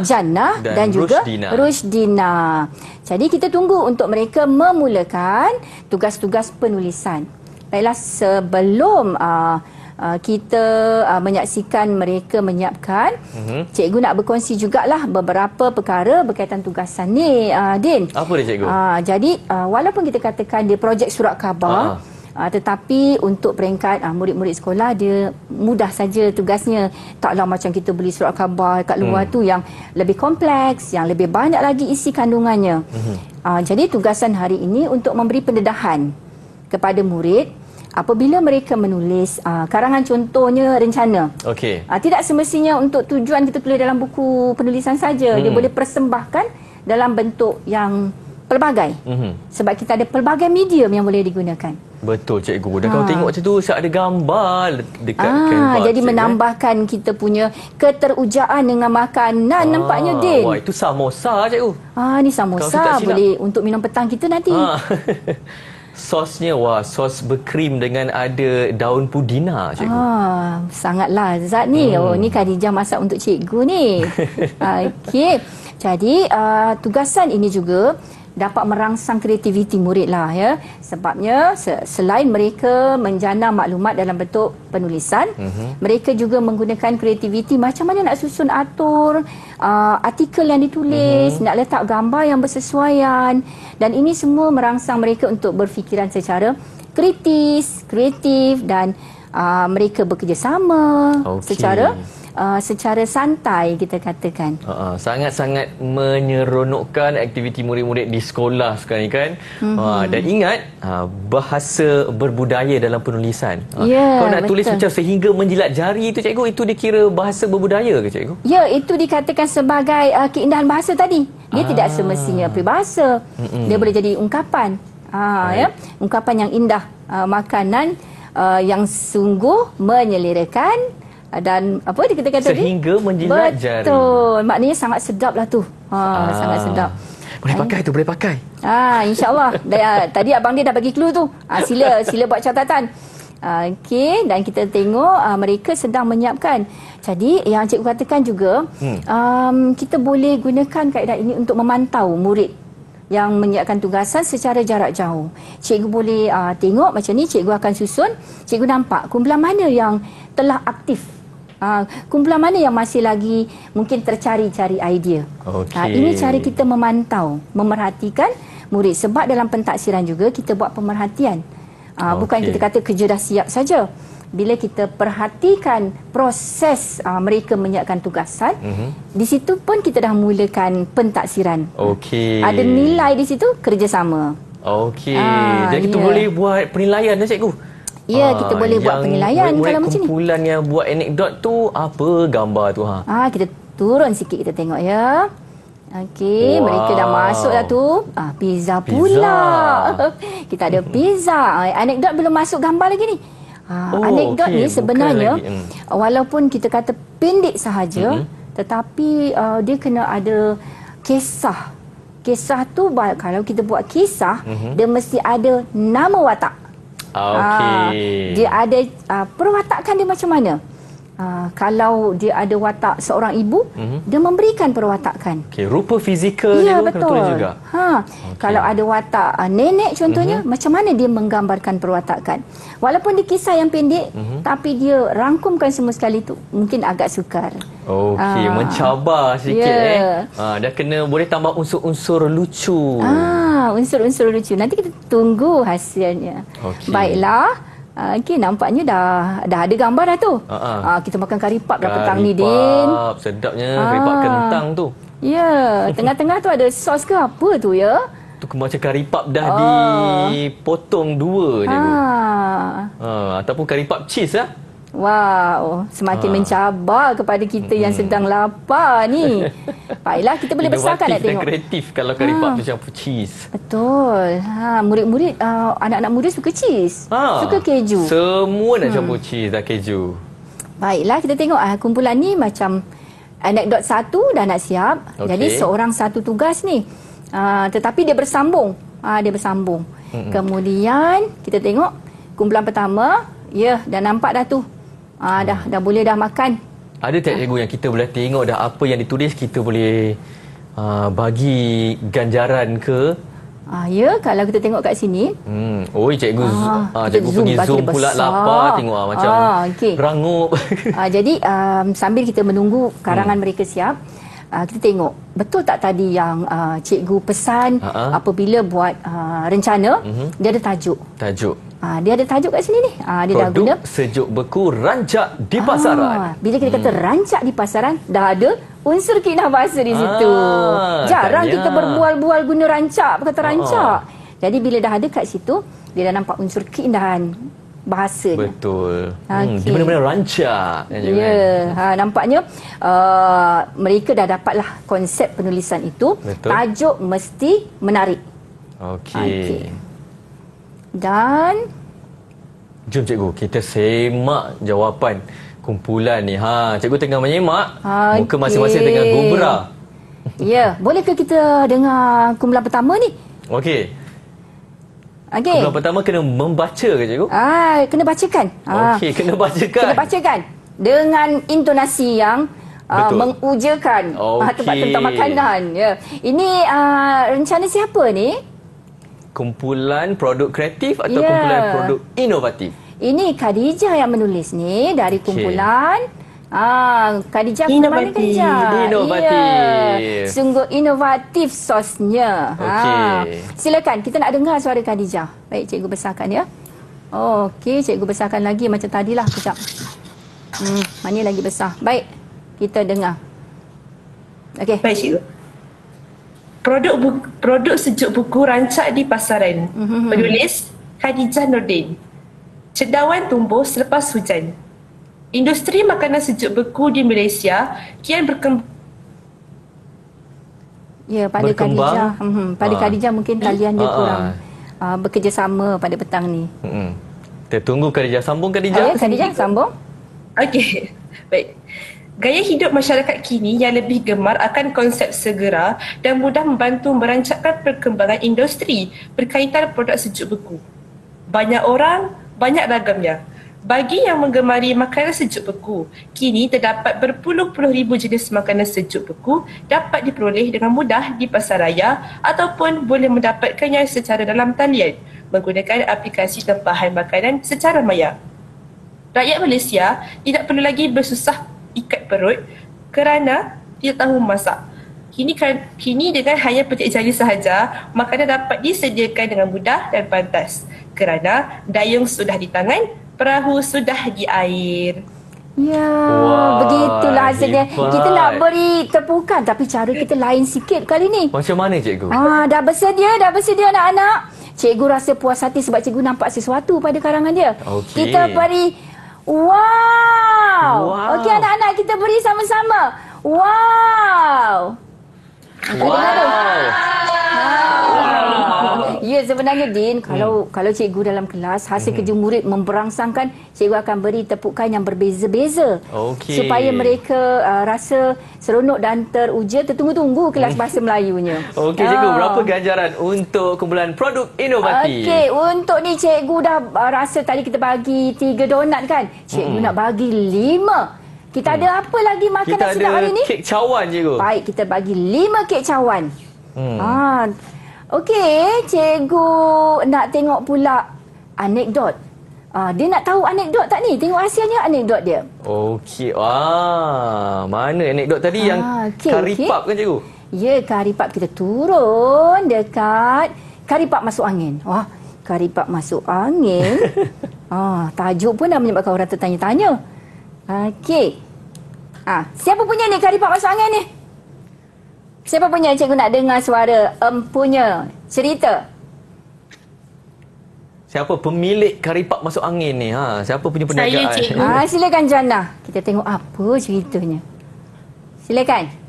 Jannah dan juga Rushdina. Jadi kita tunggu untuk mereka memulakan tugas-tugas penulisan. Baiklah, sebelum kita menyaksikan mereka menyiapkan, cikgu nak berkongsi jugalah beberapa perkara berkaitan tugasan ni, Din. Apa dia cikgu? Jadi walaupun kita katakan dia projek surat khabar, tetapi untuk peringkat murid-murid sekolah dia mudah saja tugasnya. Taklah macam kita beli surat khabar kat luar tu yang lebih kompleks, yang lebih banyak lagi isi kandungannya. Jadi tugasan hari ini untuk memberi pendedahan kepada murid apabila mereka menulis karangan, contohnya rencana. Okey. Tidak semestinya untuk tujuan kita tulis dalam buku penulisan saja. Dia boleh persembahkan dalam bentuk yang pelbagai. Sebab kita ada pelbagai medium yang boleh digunakan. Betul cikgu. Dan kalau tengok macam tu, siap ada gambar dekat kanvas. Jadi menambahkan kita punya keterujaan dengan makanan, nampaknya, Din. Wah, itu samosa cikgu. Ni samosa boleh untuk minum petang kita nanti. Sosnya, sos berkrim dengan ada daun pudina, cikgu. Sangat lazat ni. Ni Khadijah masak untuk cikgu ni. Okey. Jadi tugasan ini juga dapat merangsang kreativiti murid lah, ya. Sebabnya selain mereka menjana maklumat dalam bentuk penulisan, mereka juga menggunakan kreativiti macam mana nak susun atur artikel yang ditulis, nak letak gambar yang bersesuaian, dan ini semua merangsang mereka untuk berfikiran secara kritis, kreatif, dan mereka bekerjasama secara santai, kita katakan. Sangat-sangat menyeronokkan aktiviti murid-murid di sekolah sekarang ni kan. Dan ingat, bahasa berbudaya dalam penulisan. Kalau nak tulis macam sehingga menjilat jari itu, cikgu, itu dikira bahasa berbudaya ke, cikgu? Ya, itu dikatakan sebagai keindahan bahasa tadi. Dia tidak semestinya peribahasa. Dia boleh jadi ungkapan. Ya, ungkapan yang indah, makanan yang sungguh menyelerakan, dan apa dia kata sehingga menjilat jari. Betul. Maknanya sangat sedap lah tu. Sangat sedap. Boleh pakai tu, boleh pakai. InsyaAllah. Tadi abang dia dah bagi clue tu. Sila buat catatan. Okey, dan kita tengok mereka sedang menyiapkan. Jadi yang cikgu katakan juga, kita boleh gunakan kaedah ini untuk memantau murid yang menyiapkan tugasan secara jarak jauh. Cikgu boleh tengok macam ni, cikgu akan susun, cikgu nampak kumpulan mana yang telah aktif, kumpulan mana yang masih lagi mungkin tercari-cari idea. Ini cara kita memantau, memerhatikan murid. Sebab dalam pentaksiran juga kita buat pemerhatian. Bukan kita kata kerja dah siap saja. Bila kita perhatikan proses mereka menyiapkan tugasan, di situ pun kita dah mulakan pentaksiran. Ada nilai di situ, kerjasama. Jadi kita boleh buat penilaian, cikgu? Ya, kita boleh buat penilaian kalau macam ni. Kumpulan yang buat anekdot tu, apa gambar tu? Kita turun sikit, kita tengok ya. Okey, mereka dah masuk dah tu. Pizza pula. Kita ada pizza. Anekdot belum masuk gambar lagi ni. Anekdot ni sebenarnya walaupun kita kata pendek sahaja, tetapi dia kena ada kisah. Kisah tu kalau kita buat kisah, dia mesti ada nama watak. Dia ada perwatakan dia macam mana. kalau dia ada watak seorang ibu, dia memberikan perwatakan. Okey, rupa fizikal Ya, dia kena tulis juga. Kalau ada watak nenek contohnya, macam mana dia menggambarkan perwatakan. Walaupun dia kisah yang pendek, tapi dia rangkumkan semua sekali tu. Mungkin agak sukar. Okey, mencabar sikit dah kena boleh tambah unsur-unsur lucu. Unsur-unsur lucu. Nanti kita tunggu hasilnya. Okey. Baiklah. Okey, nampaknya dah ada gambar dah tu. Kita makan kari pap dah petang ni, Din. Sedapnya kari pap kentang tu. Ya, tengah-tengah tu ada sos ke apa tu ya? Tu macam kari pap dah dipotong dua je. Ataupun kari pap cheese lah. Wow, semakin mencabar kepada kita yang sedang lapar ni. Baiklah, kita boleh besarkan nak tengok. Kreatif kalau kari pap tu campur cheese. Betul. Murid-murid, anak-anak muda suka cheese. Suka keju. Semua nak campur cheese dan keju. Baiklah, kita tengok kumpulan ni macam anekdot satu dah nak siap. Jadi seorang satu tugas ni. Tetapi dia bersambung. Dia bersambung. Kemudian kita tengok kumpulan pertama, dah nampak dah tu. Dah boleh dah makan. Ada tak cikgu yang kita boleh tengok dah apa yang ditulis, kita boleh bagi ganjaran ke? Ya, kalau kita tengok kat sini. Cikgu cikgu pergi zoom pula lapar tengok macam rangup. Jadi sambil kita menunggu karangan mereka siap, kita tengok betul tak tadi yang cikgu pesan apabila buat rencana, dia ada tajuk. Dia ada tajuk kat sini ni. Dia dah guna sejuk beku rancak di pasaran. Bila kita kata rancak di pasaran, dah ada unsur keindahan bahasa di situ. Jarang kita berbual-bual guna rancak, kata rancak. Jadi bila dah ada kat situ, dia dah nampak unsur keindahan bahasa. Betul. Dia benar-benar rancak. Nampaknya mereka dah dapatlah konsep penulisan itu. Betul. Tajuk mesti menarik. Okey. Dan jom cikgu, kita semak jawapan kumpulan ni. Cikgu tengah menyemak. Muka masing-masing tengah gembira. Bolehkah kita dengar kumpulan pertama ni? Okey. Kumpulan pertama kena membaca ke cikgu? Kena bacakan. Okey, kena bacakan. Kena bacakan dengan intonasi yang mengujakan tentang makanan. Ini rencana siapa ni? Kumpulan produk kreatif atau kumpulan produk inovatif? Ini Khadijah yang menulis ni dari kumpulan Khadijah mana Khadijah? Inovatif. Sungguh inovatif sosnya. Silakan, kita nak dengar suara Khadijah. Baik, cikgu besarkan ya. Okey, cikgu besarkan lagi macam tadilah kejap. Mana lagi besar? Baik, kita dengar. Okey. Baik, cikgu. Produk sejuk buku rancak di pasaran. Penulis Khadijah Nordin. Cendawan tumbuh selepas hujan. Industri makanan sejuk beku di Malaysia kian berkembang. Pada Khadijah. Pada Khadijah mungkin talian dia kurang bekerjasama pada petang ni. Kita tunggu Khadijah. Sambung Khadijah. Khadijah sambung. Okey. Baik. Gaya hidup masyarakat kini yang lebih gemar akan konsep segera dan mudah membantu merancakkan perkembangan industri berkaitan produk sejuk beku. Banyak orang, banyak ragamnya. Bagi yang menggemari makanan sejuk beku, kini terdapat berpuluh-puluh ribu jenis makanan sejuk beku dapat diperoleh dengan mudah di pasaraya ataupun boleh mendapatkannya secara dalam talian menggunakan aplikasi tempahan makanan secara maya. Rakyat Malaysia tidak perlu lagi bersusah ikat perut kerana tidak tahu memasak. Kini dengan hanya petik jari sahaja, makanan dapat disediakan dengan mudah dan pantas kerana dayung sudah di tangan, perahu sudah di air. Begitulah hasilnya. Kita nak beri tepukan tapi cara kita lain sikit kali ni. Macam mana cikgu? Dah bersedia anak-anak. Cikgu rasa puas hati sebab cikgu nampak sesuatu pada karangan dia. Kita beri Wow. Okey anak-anak, kita beri sama-sama. Wow. Ya, sebenarnya Din, kalau cikgu dalam kelas hasil kerja murid memberangsangkan, cikgu akan beri tepukan yang berbeza-beza. Supaya mereka rasa seronok dan teruja tertunggu-tunggu kelas bahasa Melayunya. Okey cikgu, berapa ganjaran untuk kumpulan produk inovatif? Okey, untuk ni cikgu dah rasa tadi kita bagi 3 donat kan. Cikgu nak bagi 5. Kita ada apa lagi makanan Kita sedap hari ada ni? kek cawan, cikgu. Baik, kita bagi 5 kek cawan. Okey, cikgu nak tengok pula anekdot. Dia nak tahu anekdot tak ni? Tengok hasilnya anekdot dia. Okey. Mana anekdot tadi yang karipap kan, cikgu? Ya, karipap kita turun dekat karipap masuk angin. Wah, karipap masuk angin. Tajuk pun dah menyebabkan orang tertanya-tanya. Okey. Siapa punya ni karipap masuk angin ni? Siapa punya? Cikgu nak dengar suara empunya. Cerita. Siapa pemilik karipap masuk angin ni? Siapa punya perniagaan? Saya, cikgu. Silakan Jannah. Kita tengok apa ceritanya. Silakan.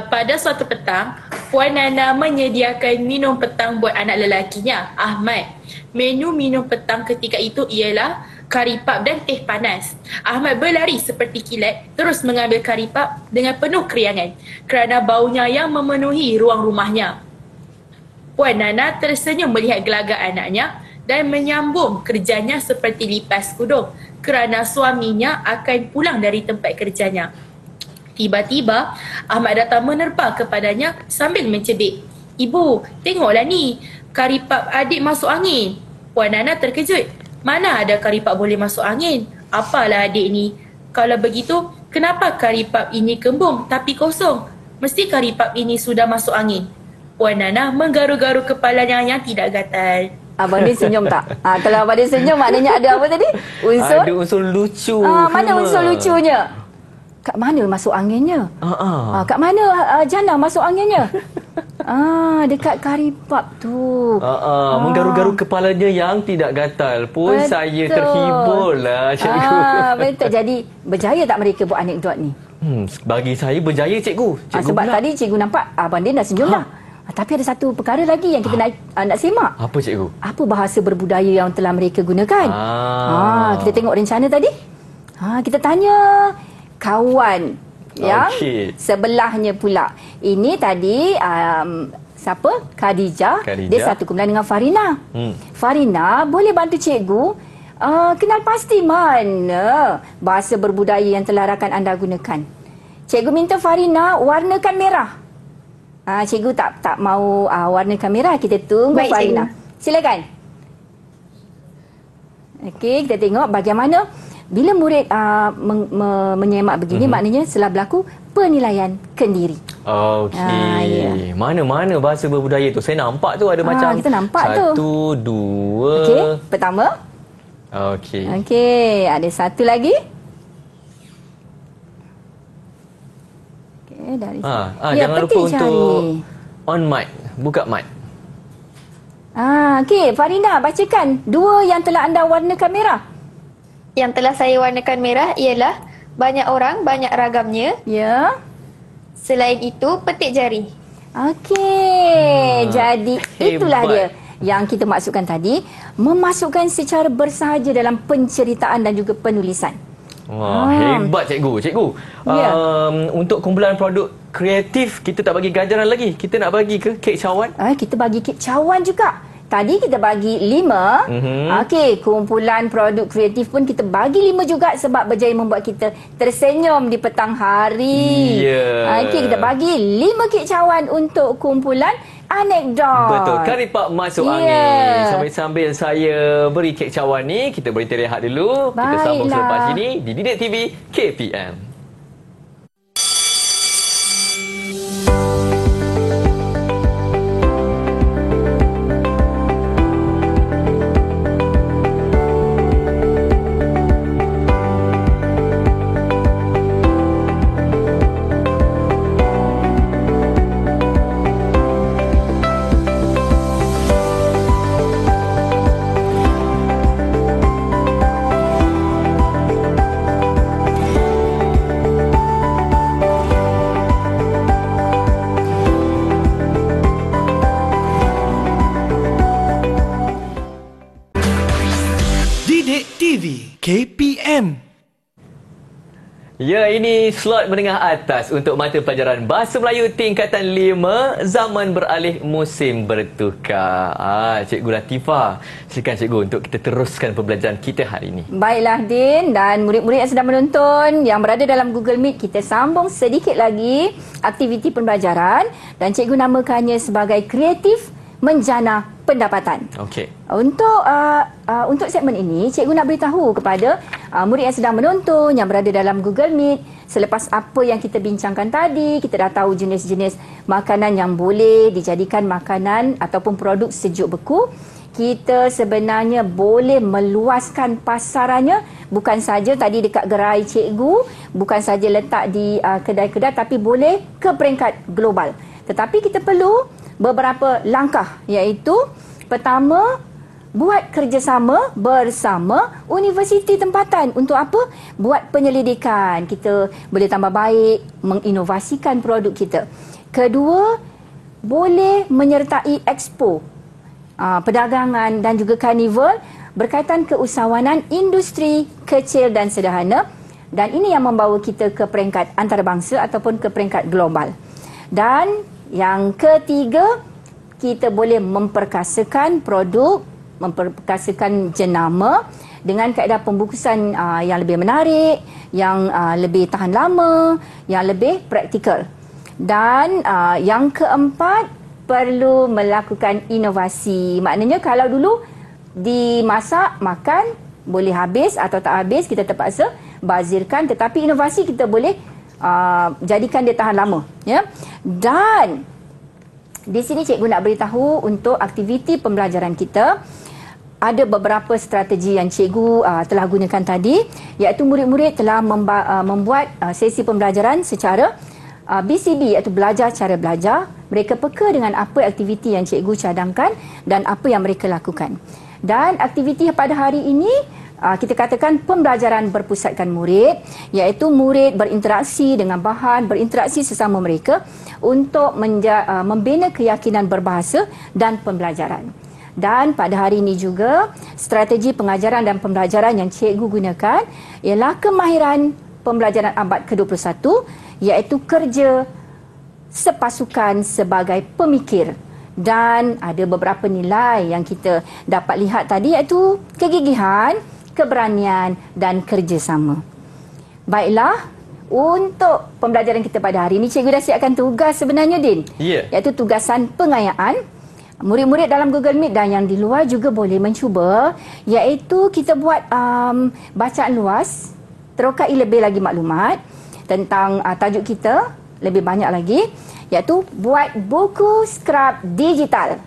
Pada suatu petang, Puan Nana menyediakan minum petang buat anak lelakinya, Ahmad. Menu minum petang ketika itu ialah karipap dan teh panas. Ahmad berlari seperti kilat, terus mengambil karipap dengan penuh keriangan kerana baunya yang memenuhi ruang rumahnya. Puan Nana tersenyum melihat gelagat anaknya dan menyambung kerjanya seperti lipas kudung kerana suaminya akan pulang dari tempat kerjanya. Tiba-tiba, Ahmad datang menerpa kepadanya sambil mencebik. "Ibu, tengoklah ni, karipap adik masuk angin." Puan Nana terkejut. "Mana ada karipap boleh masuk angin? Apalah adik ni? Kalau begitu, kenapa karipap ini kembung tapi kosong? Mesti karipap ini sudah masuk angin." Puan Nana menggaru-garu kepalanya yang tidak gatal. Abang dia senyum tak? Kalau abang dia senyum maknanya ada apa tadi? Unsur? Ada unsur lucu. Mana unsur lucunya? Kat mana masuk anginnya? Kat mana Jannah masuk anginnya? Dekat karipap tu. Menggaru-garu kepalanya yang tidak gatal pun. Betul. Saya terhibur lah, cikgu. Betul. Jadi berjaya tak mereka buat anekdot ni? Bagi saya berjaya, cikgu. Sebab pula. tadi cikgu nampak abang dia dah senyum dah. Tapi ada satu perkara lagi yang kita nak semak. Apa, cikgu? Apa bahasa berbudaya yang telah mereka gunakan? Kita tengok rencana tadi. Kita tanya kawan yang sebelahnya pula. Ini tadi siapa? Khadijah. Dia satu kumpulan dengan Farina. Farina, boleh bantu cikgu kenal pasti mana bahasa berbudaya yang telah rakan anda gunakan. Cikgu minta Farina warnakan merah. Cikgu tak mau warnakan merah. Kita tunggu. Baik, Farina. Cikgu. Silakan. Okey, kita tengok bagaimana bila murid menyemak begini, maknanya telah berlaku penilaian kendiri. Okey. Mana-mana bahasa berbudaya tu. Saya nampak tu ada macam kita nampak satu, dua. Okey, pertama. Okey, ada satu lagi. Okey, dari sini. Jangan lupa untuk on mic, buka mic. Okey, Farina, bacakan dua yang telah anda warnakan merah. Yang telah saya warnakan merah ialah banyak orang, banyak ragamnya. Ya. Selain itu, petik jari. Okey, jadi itulah dia yang kita maksudkan tadi, memasukkan secara bersahaja dalam penceritaan dan juga penulisan. Hebat, cikgu. Untuk kumpulan produk kreatif, kita tak bagi ganjaran lagi. Kita nak bagi ke kek cawan? Kita bagi kek cawan juga. Tadi kita bagi 5. Okey, kumpulan produk kreatif pun kita bagi 5 juga sebab berjaya membuat kita tersenyum di petang hari. Okey, kita bagi 5 kek cawan untuk kumpulan anekdot. Betul. Karipap masuk angin. Sambil-sambil saya beri kek cawan ni, kita berhenti rehat dulu. Kita sambung selepas ini di Didik TV KPM. Didik TV KPM. Ya, ini slot menengah atas untuk mata pelajaran Bahasa Melayu tingkatan 5 zaman beralih musim bertukar. Cikgu Latifah, silakan cikgu untuk kita teruskan pembelajaran kita hari ini. Baiklah Din dan murid-murid yang sedang menonton yang berada dalam Google Meet, kita sambung sedikit lagi aktiviti pembelajaran dan cikgu namakannya sebagai kreatif menjana pendapatan. Okey. Untuk segmen ini, cikgu nak beritahu kepada murid yang sedang menonton yang berada dalam Google Meet, selepas apa yang kita bincangkan tadi, kita dah tahu jenis-jenis makanan yang boleh dijadikan makanan ataupun produk sejuk beku. Kita sebenarnya boleh meluaskan pasarannya, bukan saja tadi dekat gerai cikgu, bukan saja letak di kedai-kedai, tapi boleh ke peringkat global. Tetapi kita perlu beberapa langkah, iaitu pertama, buat kerjasama bersama universiti tempatan. Untuk apa? Buat penyelidikan. Kita boleh tambah baik, menginovasikan produk kita. Kedua, boleh menyertai expo, perdagangan dan juga karnival berkaitan keusahawanan industri kecil dan sederhana, dan ini yang membawa kita ke peringkat antarabangsa ataupun ke peringkat global. Dan yang ketiga, kita boleh memperkasakan produk, memperkasakan jenama dengan kaedah pembungkusan yang lebih menarik, yang lebih tahan lama, yang lebih praktikal. Dan yang keempat, perlu melakukan inovasi. Maknanya kalau dulu dimasak, makan, boleh habis atau tak habis, kita terpaksa bazirkan. Tetapi inovasi kita boleh jadikan dia tahan lama. Ya? Dan di sini cikgu nak beritahu untuk aktiviti pembelajaran kita, ada beberapa strategi yang cikgu telah gunakan tadi, iaitu murid-murid telah membuat sesi pembelajaran secara BCB, iaitu belajar cara belajar. Mereka peka dengan apa aktiviti yang cikgu cadangkan dan apa yang mereka lakukan. Dan aktiviti pada hari ini, kita katakan pembelajaran berpusatkan murid, iaitu murid berinteraksi dengan bahan, berinteraksi sesama mereka untuk membina keyakinan berbahasa dan pembelajaran. Dan pada hari ini juga, strategi pengajaran dan pembelajaran yang cikgu gunakan ialah kemahiran pembelajaran abad ke-21, iaitu kerja sepasukan sebagai pemikir. Dan ada beberapa nilai yang kita dapat lihat tadi, iaitu kegigihan, keberanian dan kerjasama. Baiklah, untuk pembelajaran kita pada hari ini, cikgu dah siapkan tugas sebenarnya, Din. Ya. Iaitu tugasan pengayaan. Murid-murid dalam Google Meet dan yang di luar juga boleh mencuba, iaitu kita buat bacaan luas, terokai lebih lagi maklumat tentang tajuk kita, lebih banyak lagi, iaitu buat buku skrap digital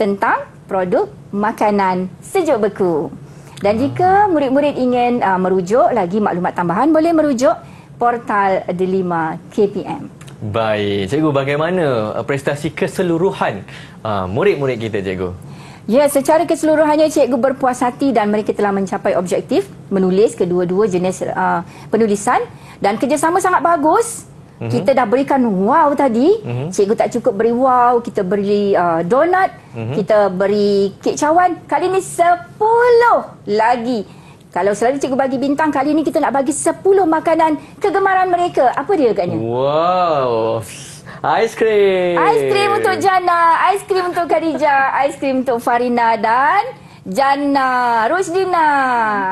tentang produk makanan sejuk beku. Dan jika murid-murid ingin merujuk lagi maklumat tambahan, boleh merujuk portal Delima KPM. Baik, cikgu, bagaimana prestasi keseluruhan murid-murid kita, cikgu? Ya, secara keseluruhannya cikgu berpuas hati dan mereka telah mencapai objektif menulis kedua-dua jenis penulisan dan kerjasama sangat bagus. Kita dah berikan wow tadi. Cikgu tak cukup beri wow, kita beri donat, kita beri kek cawan. Kali ni 10 lagi. Kalau selalu cikgu bagi bintang, kali ini kita nak bagi 10 makanan kegemaran mereka. Apa dia agaknya? Wow, aiskrim. Aiskrim untuk Jana, aiskrim untuk Khadijah, aiskrim untuk Farina dan Jana, Rosdina.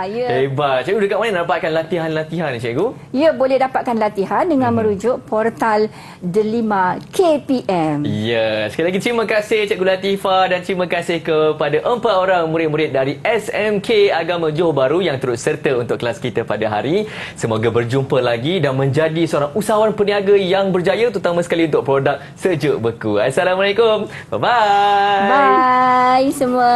Ya. Hebat. Cikgu, dekat mana dapatkan latihan-latihan ni, cikgu? Ya, boleh dapatkan latihan dengan merujuk portal Delima KPM. Ya, sekali lagi terima kasih Cikgu Latifah dan terima kasih kepada 4 orang murid-murid dari SMK Agama Johor Bahru yang turut serta untuk kelas kita pada hari. Semoga berjumpa lagi dan menjadi seorang usahawan peniaga yang berjaya, terutama sekali untuk produk sejuk beku. Assalamualaikum. Bye-bye. Bye semua.